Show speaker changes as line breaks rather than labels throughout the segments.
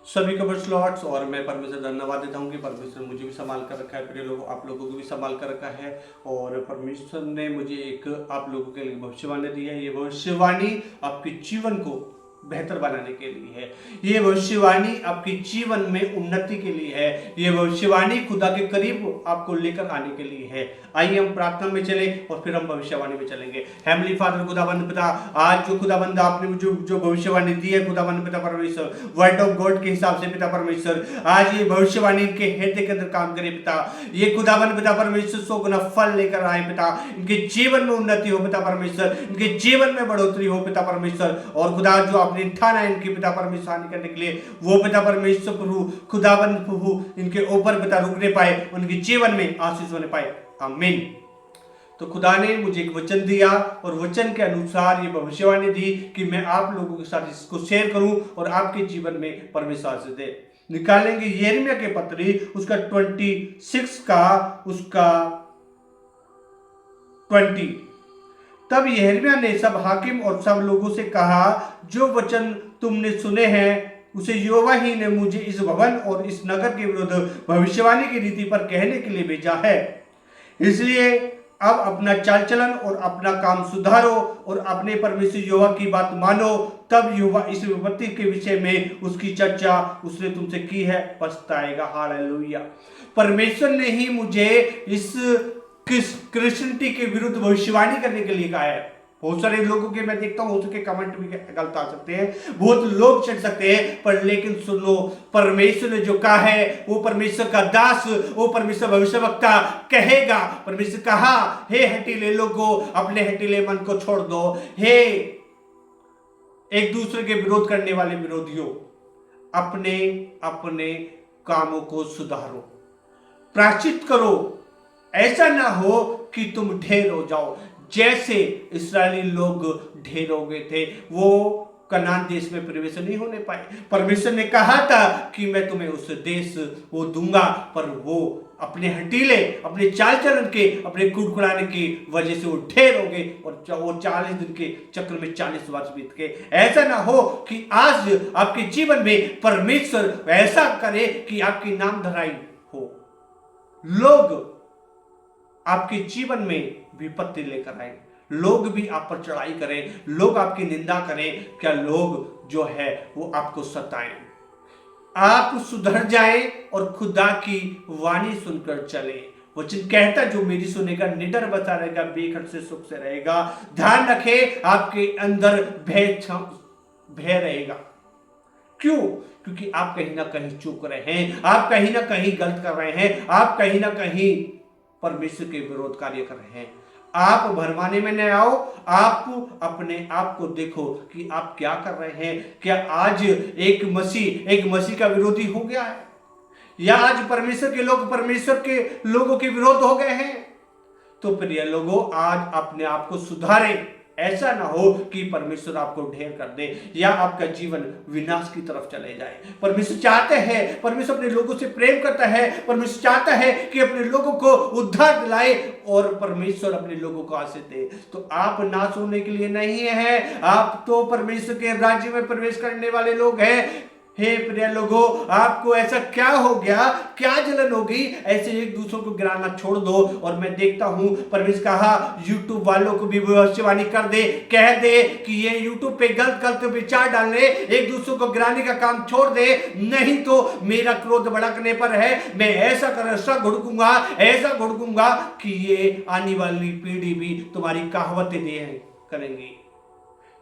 सभी को स्लॉट्स और मैं परमेश्वर धन्यवाद देता हूँ कि परमेश्वर मुझे भी संभाल कर रखा है, प्रिय लोगों आप लोगों को भी संभाल कर रखा है। और परमेश्वर ने मुझे एक आप लोगों के लिए भविष्यवाणी दी है। ये भविष्यवाणी आपके जीवन को बेहतर बनाने के लिए है। ये भविष्यवाणी आपके जीवन में उन्नति के लिए है। ये भविष्यवाणी खुदा के करीब आपको लेकर आने के लिए है। आइए हम प्रार्थना में चले और फिर हम भविष्यवाणी में चलेंगे। हेमली फादर खुदाबंद पिता, आज जो खुदाबंद आपने मुझे जो भविष्यवाणी दी है खुदाबंद पिता परमेश्वर, वर्ड ऑफ गॉड के हिसाब से पिता परमेश्वर, आज ये भविष्यवाणी के हृदय के अंदर काम करे पिता। ये खुदाबंद पिता परमेश्वर 100 गुना फल लेकर आए पिता। इनके जीवन में उन्नति हो पिता परमेश्वर, इनके जीवन में बढ़ोतरी हो पिता परमेश्वर। और खुदा जो आपने ठाना है इनके पिता परमेश्वर हानि करने के लिए, वो पिता परमेश्वर प्रभु खुदाबंद प्रभु इनके ऊपर पिता रुकने पाए, उनके जीवन में आशीष होने पाए। आमीन। तो खुदा ने मुझे एक वचन दिया और वचन के अनुसार ये भविष्यवाणी दी कि मैं आप लोगों के साथ इसको शेयर करूं और आपके जीवन में परमेश्वर आशीष दे। निकालेंगे यिर्मयाह के पत्री उसका 26 का उसका 20। तब यिर्मयाह ने सब हाकिम और सब लोगों से कहा, जो वचन तुमने सुने हैं उसे यहोवा ही ने मुझे इस भवन और इस नगर के विरुद्ध भविष्यवाणी की रीति पर कहने के लिए भेजा है। इसलिए अब अपना चाल चलन और अपना काम सुधारो और अपने परमेश्वर यहोवा की बात मानो। तब यहोवा इस विपत्ति के विषय में उसकी चर्चा उसने तुमसे की है पछताएगा। हालेलुया। परमेश्वर ने ही मुझे इस क्रिश्चियनिटी के विरुद्ध भविष्यवाणी करने के लिए कहा है। बहुत सारे लोगों के मैं देखता हूं, हो सके कमेंट भी गलत आ सकते हैं, बहुत लोग चढ़ सकते हैं, पर लेकिन सुनो, परमेश्वर ने जो कहा है वो परमेश्वर का दास, वो परमेश्वर भविष्यवक्ता कहेगा। परमेश्वर कहा, हे हठीले लोगों, अपने हठीले मन को छोड़ दो। हे एक दूसरे के विरोध करने वाले विरोधियों, अपने अपने कामों को सुधारो, प्रायश्चित करो। ऐसा ना हो कि तुम ढेर हो जाओ, जैसे इस्राएली लोग ढेर हो गए थे, वो कनान देश में प्रवेश नहीं होने पाए। परमेश्वर ने कहा था कि मैं तुम्हें उस देश वो दूंगा, पर वो अपने हटीले, अपने चाल चलन के, अपने कुड़कुड़ाने की वजह से वो ढेर हो गए और वो 40 दिन के चक्र में 40 वर्ष बीत गए। ऐसा ना हो कि आज आपके जीवन में परमेश्वर ऐसा करे कि आपकी नाम धराई हो, लोग आपके जीवन में विपत्ति लेकर आए, लोग भी आप पर चढ़ाई करें, लोग आपकी निंदा करें, क्या लोग जो है वो आपको सताएं। आप सुधर जाएं और खुदा की वाणी सुनकर चले। वचन कहता, जो मेरी सुनेगा निडर बचा रहेगा, बेखट से सुख से रहेगा। ध्यान रखें, आपके अंदर भय रहेगा। क्यों? क्योंकि आप कहीं ना कहीं चूक रहे हैं, आप कहीं ना कहीं गलत कर रहे हैं, आप कहीं ना कहीं परमेश्वर के विरोध कार्य कर रहे हैं। आप भरमाने में न आओ, आप अपने आप को देखो कि आप क्या कर रहे हैं। क्या आज एक मसीह का विरोधी हो गया है, या आज परमेश्वर के लोग परमेश्वर के लोगों के विरोध हो गए हैं? तो प्रिय लोगों, आज अपने आप को सुधारें। ऐसा ना हो कि परमेश्वर आपको ढेर कर दे या आपका जीवन विनाश की तरफ चले जाए। परमेश्वर चाहते हैं, परमेश्वर अपने लोगों से प्रेम करता है, परमेश्वर चाहता है कि अपने लोगों को उद्धार दिलाए और परमेश्वर अपने लोगों को आशीष दे। तो आप नाश होने के लिए नहीं है, आप तो परमेश्वर के राज्य में प्रवेश करने वाले लोग हैं। हे प्रिय लोगों, आपको ऐसा क्या हो गया, क्या जलन हो गई, ऐसे एक दूसरों को गिराना छोड़ दो। और मैं देखता हूं परमेश्वर कहा यूट्यूब वालों को भी भविष्यवाणी कर दे, कह दे कि ये यूट्यूब पे गलत गलत विचार डालने, एक दूसरों को गिराने का काम छोड़ दे, नहीं तो मेरा क्रोध भड़कने पर है। मैं ऐसा ऐसा घुड़कूंगा कि ये आने वाली पीढ़ी भी तुम्हारी कहावतें दे करेंगी।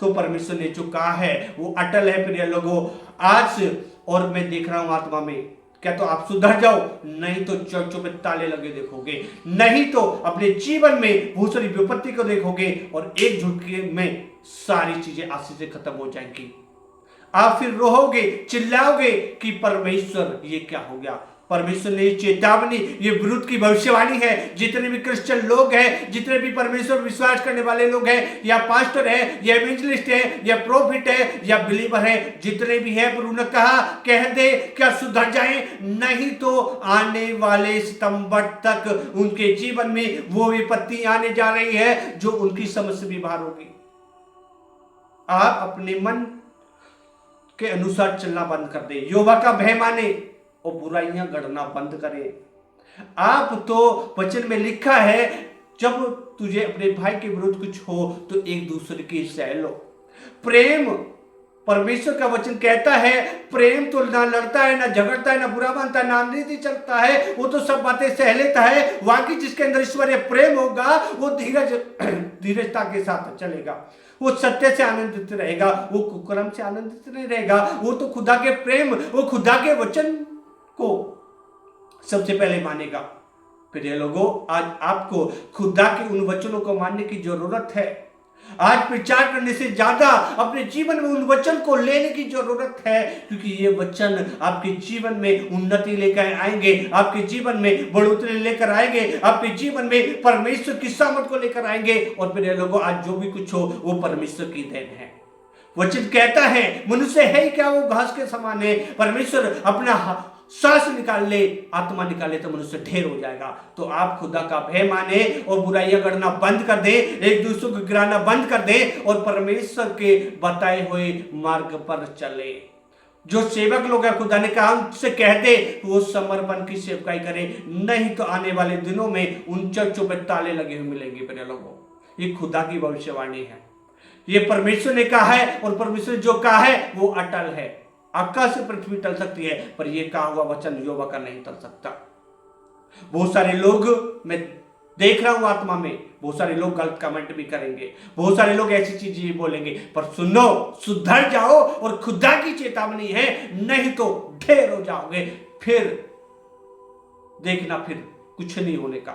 तो परमेश्वर ने जो कहा है वो अटल है प्रिय लोगों। आज और मैं देख रहा हूं आत्मा में, क्या तो आप सुधर जाओ, नहीं तो चर्चों पे ताले लगे देखोगे, नहीं तो अपने जीवन में बहुत सारी विपत्ति को देखोगे और एक झटके में सारी चीजें आशीष खत्म हो जाएंगी। आप फिर रोहोगे, चिल्लाओगे कि परमेश्वर ये क्या हो गया। परमेश्वर ने चेतावनी, ये विरुद्ध की भविष्यवाणी है। जितने भी क्रिश्चियन लोग हैं, जितने भी परमेश्वर विश्वास करने वाले लोग हैं, या पास्टर है, या इवेंजलिस्ट है, या प्रोफिट है, या बिलीवर है, जितने भी है, प्रभु ने कहा कह दे क्या सुधर जाए, नहीं तो आने वाले सितंबर तक उनके जीवन में वो विपत्ति आने जा रही है जो उनकी समझ से भी बाहर होगी। आप अपने मन के अनुसार चलना बंद कर दे, यहोवा का भय माने और बुराइयां गढ़ना बंद करे। आप तो वचन में लिखा है, जब तुझे अपने भाई के विरुद्ध कुछ हो तो एक दूसरे की सह लो। प्रेम, परमेश्वर का वचन कहता है, प्रेम तो ना लड़ता है, ना झगड़ता है, ना बुरा मानता है, ना अनरीति चलता है, वो तो सब बातें सह लेता है। वाकई जिसके अंदर ईश्वरीय प्रेम होगा वो धीरजता के साथ चलेगा, वो सत्य से आनंदित रहेगा, वो कुकर्म से आनंदित नहीं रहेगा। वो तो खुदा के प्रेम, वो खुदा के वचन को सबसे पहले मानेगा। प्रिय लोगों, आज आपको खुदा के उन वचनों को मानने की जरूरत है। आज प्रचार करने से ज्यादा अपने जीवन में उन वचन को लेने की जरूरत है, क्योंकि ये वचन आपके जीवन में उन्नति लेकर आएंगे, आपके जीवन में बढ़ोतरी लेकर आएंगे, आपके जीवन में परमेश्वर की सामर्थ को लेकर आएंगे। और मेरे लोगों, आज जो भी कुछ हो वो परमेश्वर की देन है। वचन कहता है, मनुष्य है ही क्या, वो घास के समान है। परमेश्वर अपना सांस निकाल ले, आत्मा निकाले तो मनुष्य ढेर हो जाएगा। तो आप खुदा का भय माने और बुराइयां करना बंद कर दे, एक दूसरे को गिराना बंद कर दे और परमेश्वर के बताए हुए मार्ग पर चले। जो सेवक लोग हैं, खुदा ने कहा उनसे कह दे वो समर्पण की सेवकाई करे, नहीं तो आने वाले दिनों में उन चर्चों पर ताले लगे हुए मिलेंगे। मेरे लोगों, ये खुदा की भविष्यवाणी है, ये परमेश्वर ने कहा है और परमेश्वर जो कहा है वो अटल है। आकाश से पृथ्वी टल सकती है पर यह कहा हुआ वचन यहोवा का नहीं टल सकता। बहुत सारे लोग, मैं देख रहा हूं आत्मा में, बहुत सारे लोग गलत कमेंट भी करेंगे, बहुत सारे लोग ऐसी चीजें बोलेंगे, पर सुनो, सुधर जाओ और खुदा की चेतावनी है, नहीं तो ढेर हो जाओगे। फिर देखना, फिर कुछ नहीं होने का।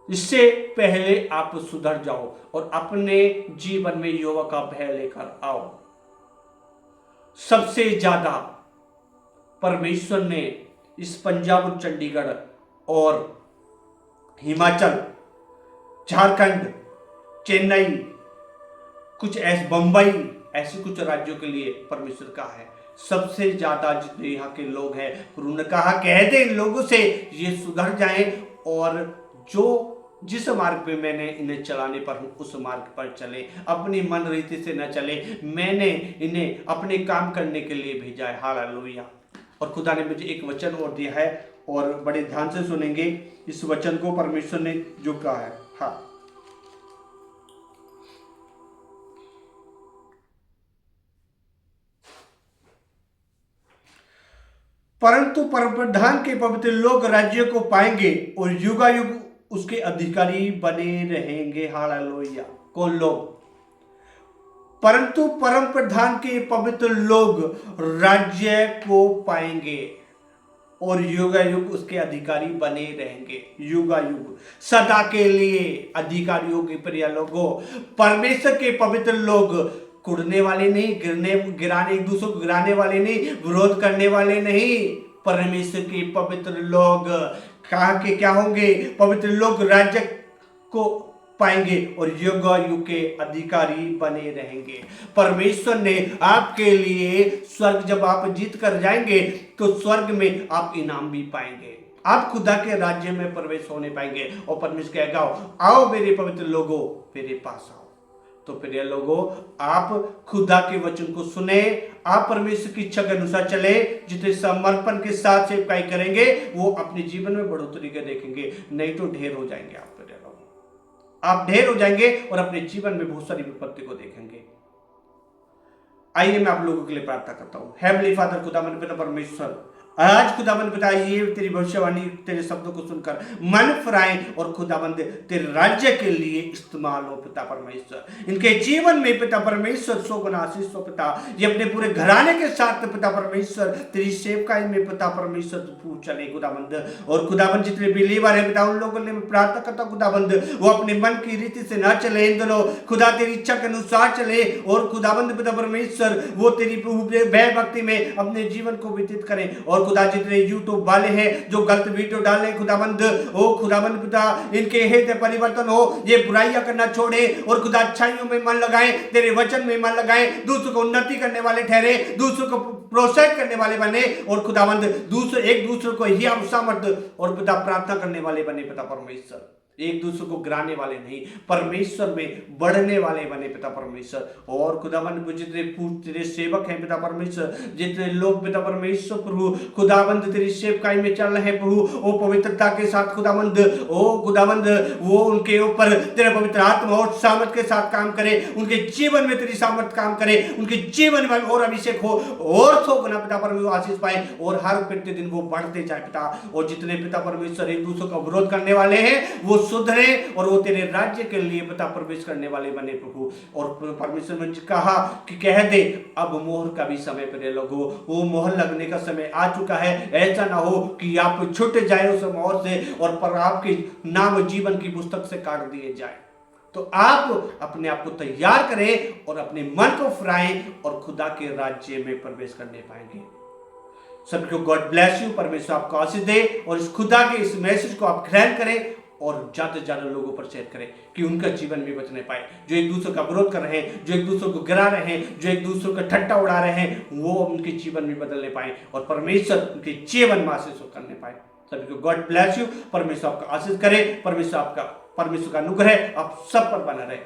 इससे पहले आप सुधर जाओ और अपने जीवन में यहोवा का भय लेकर आओ। सबसे ज्यादा परमेश्वर ने इस पंजाब और चंडीगढ़ और हिमाचल, झारखंड, चेन्नई, कुछ ऐसे बंबई, ऐसे कुछ राज्यों के लिए परमेश्वर का है सबसे ज्यादा जितने यहाँ के लोग हैं। उन्होंने कहा, कह दे इन लोगों से ये सुधर जाएं और जो जिस मार्ग पे मैंने इन्हें चलाने पर हूं उस मार्ग पर चले, अपनी मन रीति से न चले। मैंने इन्हें अपने काम करने के लिए भेजा है। हालेलुया। और खुदा ने मुझे एक वचन और दिया है और बड़े ध्यान से सुनेंगे इस वचन को, परमेश्वर ने जो कहा है। हाँ, परंतु परमप्रधान के पवित्र लोग राज्य को पाएंगे और युगायुग उसके अधिकारी बने रहेंगे। हालेलुया। कौन लोग? परंतु परम प्रधान के पवित्र लोग राज्य को पाएंगे और युगायुग उसके अधिकारी बने रहेंगे। युगायुग, सदा के लिए अधिकारियों के प्रिय लोगों, परमेश्वर के पवित्र लोग कुड़ने वाले नहीं, गिराने, एक दूसरे को गिराने वाले नहीं, विरोध करने वाले नहीं। परमेश्वर के पवित्र लोग कहा के क्या होंगे? पवित्र लोग राज्य को पाएंगे और युग युग के अधिकारी बने रहेंगे। परमेश्वर ने आपके लिए स्वर्ग, जब आप जीत कर जाएंगे तो स्वर्ग में आप इनाम भी पाएंगे, आप खुदा के राज्य में प्रवेश होने पाएंगे। और परमेश्वर कहेगा, आओ मेरे पवित्र लोगों, मेरे पास आओ। तो प्रिय लोगों, आप खुदा के वचन को सुने, आप परमेश्वर की इच्छा के अनुसार चले। जितने समर्पण के साथ सेवकाई करेंगे वो अपने जीवन में बढ़ोतरी के देखेंगे, नहीं तो ढेर हो जाएंगे। आप प्रिय लोगों, आप ढेर हो जाएंगे और अपने जीवन में बहुत सारी विपत्ति को देखेंगे। आइए मैं आप लोगों के लिए प्रार्थना करता हूँ। हेवनली फादर, खुदावंद पिता परमेश्वर, आज खुदावंद पिता ये तेरी भविष्यवाणी, तेरे शब्दों को सुनकर मन फिराएं और खुदावंद तेरे राज्य के लिए इस्तेमाल हो पिता परमेश्वर। इनके जीवन में पिता परमेश्वर 100 गुना आशीष हो पिता। ये अपने पूरे घराने के साथ पिता परमेश्वर तेरी सेवकाई में पिता परमेश्वर चले खुदावंद। और खुदावंद जितने बिलीवर है पिता, उन लोगों ने मैं प्रार्थना करता हूँ खुदावंद, वो अपने मन की रीति से ना चले, इन दोनों खुदा तेरी इच्छा के अनुसार चले। और खुदावंद पिता परमेश्वर वो तेरी भय भक्ति में अपने जीवन को व्यतीत करें। और खुदा जितने यूट्यूब वाले हैं जो गलत वीडियो डाल रहे खुदाबंद, ओ खुदाबंद पिता, इनके हृदय परिवर्तन हो, ये बुराइयां करना छोड़े और खुदा अच्छाइयों में मन लगाएं, तेरे वचन में मन लगाएं, दूसरों को उन्नति करने वाले ठहरे, दूसरों को प्रोत्साहित करने वाले बने। और खुदाबंद दूसरे एक दूसरे को ही सामर्थ और पिता प्रार्थना करने वाले बने पिता परमेश्वर। एक दूसरे को गिराने वाले नहीं, परमेश्वर में बढ़ने वाले बने पिता परमेश्वर। और खुदाबंद जितने तेरे सेवक हैं पिता परमेश्वर, जितने लोग पिता परमेश्वर प्रभु खुदाबंद तेरी सेवकाई में चल रहे हैं प्रभु, वो पवित्रता के साथ खुदाबंद, ओ खुदाबंद वो उनके ऊपर तेरे पवित्र आत्मा और सामर्थ के साथ काम करे, उनके जीवन में तेरी सामर्थ काम करे, उनके जीवन में और अभिषेक हो और 100 गुना पिता परमेश्वर आशीष पाए और हर प्रतिदिन वो बढ़ते जाए पिता। और जितने पिता परमेश्वर एक दूसरे का विरोध करने वाले हैं वो सुधरे और वो तेरे राज्य के लिए पिता प्रवेश करने वाले बने प्रभु। और परमेश्वर ने कहा कि कह दे अब मोहर का भी समय पर लगो, वो मोहर लगने का समय आ चुका है। ऐसा ना हो कि आप छूट जाए उस मोहर से और पर आपके नाम जीवन की पुस्तक से काट दिए जाए। तो आप अपने आप को तैयार करें और अपने मन को फिराएं और खुदा के राज्य में प्रवेश करने पाएंगे। सबको गॉड ब्लेस यू, परमेश्वर आपको आशीष दे और इस खुदा के इस मैसेज को आप ग्रहण करें और ज्यादा से ज्यादा लोगों पर शेयर करें कि उनका जीवन भी बचने पाए। जो एक दूसरे का विरोध कर रहे हैं, जो एक दूसरे को गिरा रहे हैं, जो एक दूसरे का ठट्टा उड़ा रहे हैं, वो उनके जीवन भी बदलने पाए और परमेश्वर उनके जीवन में आशीष करने पाए। सभी को गॉड ब्लेस यू, परमेश्वर आपका आशीष करे, परमेश्वर का अनुग्रह आप सब पर बना रहे।